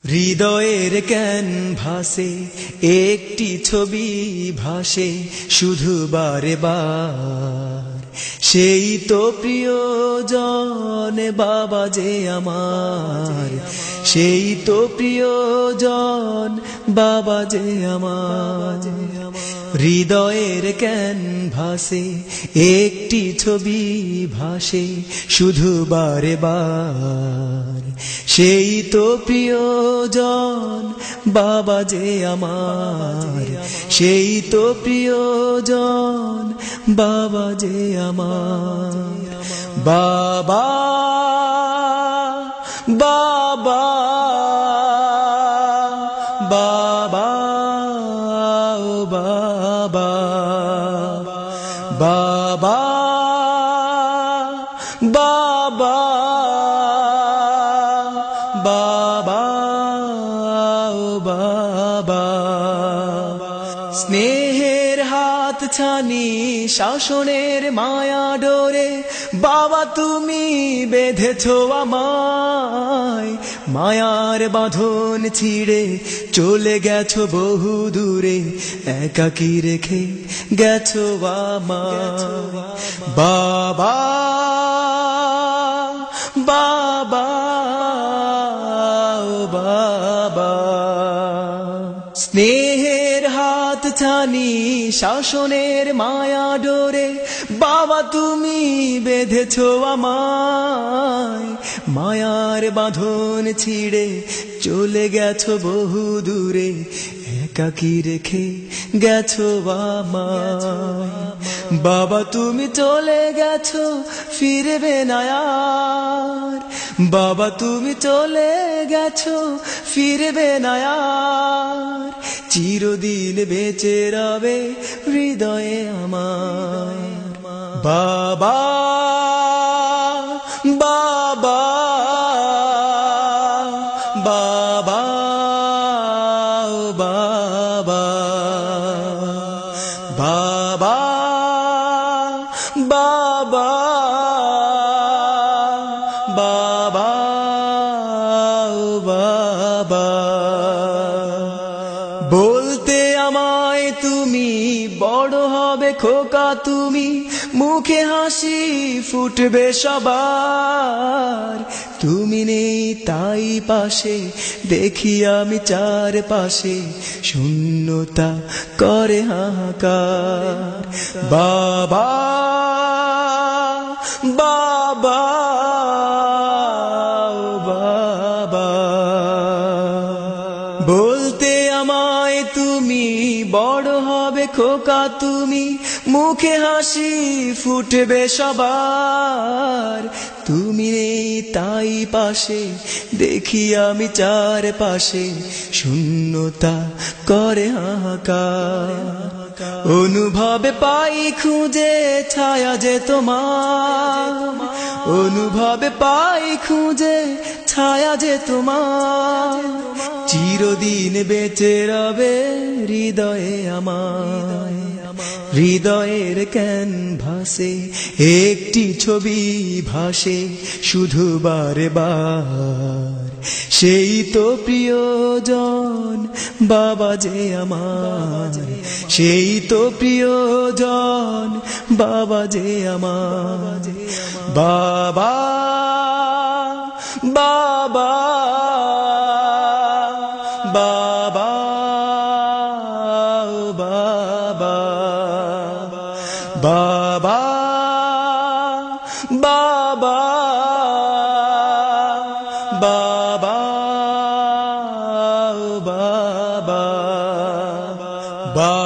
হৃদয়ের ক্যানভাসে একটি ছবি ভাসে শুধু বারে বার, সেই তো প্রিয়জন বাবা যে আমার, সেই তো প্রিয়জন বাবা যে আমার। হৃদয়ের ক্যানভাসে একটি ছবি ভাসে শুধু বারে বার, সেই তো প্রিয়জন বাবা যে আমার, সেই তো প্রিয়জন বাবা যে আমার। বাবা বাবা বাবা ও বাবা, বাবা বাবা বাবা ও বাবা। স্নেহের হাত ছানি শাসনের মায়া ডোরে বাবা তুমি বেঁধেছো আমায়, মায়ার বাঁধন ছিঁড়ে চলে গেছো বহু দূরে, একাকী রেখে গেছো আমায়। বাবা বাবা ও বাবা। স্নেহের হাত ছানি শাসনের মায়া ডোরে বাবা তুমি বেঁধেছো আমায়, মায়ার বাঁধন ছিঁড়ে চলে গেছো বহু দূরে, একাকী রেখে গেছো আমায়। বাবা তুমি চলে গেছো ফিরবে না আর, বাবা তুমি চলে গেছো ফিরবে না আর, চিরদিন বেঁচে রবে হৃদয়ে আমার। বাবা বাবা বাবা ও বাবা, বাবা বাবা বাবা ও বাবা। বলতে আমায় তুমি বড় হবে খোকা তুমি, মুখে হাসি ফুটবে সবার, তুমি নেই তাই পাশে দেখি আমি চারপাশে শূন্যতা করে হাহাকার। বাবা বাবা ও বাবা। বলতে আমায় তুমি বড় হবে খোকা তুমি, মুখে হাসি ফুটবে সবার, তুমি নেই তাই পাশে দেখি আমি চারপাশে শূন্যতা করে হাহাকার। অনুভবে পাই খুঁজে ছায়া যে তোমার, অনুভবে পাই খুঁজে ছায়া যে তোমার, চিরদিন বেঁচে রবে হৃদয়ে আমার। হৃদয়ের ক্যানভাসে একটি ছবি ভাসে শুধু বারে বার, সেই তো প্রিয়জন বাবা যে আমার, সেই তো প্রিয়জন বাবা যে আমার। বাবা বাবা বাবা ও বাবা, বাবা বাবা বাবা ও বাবা, বাবা।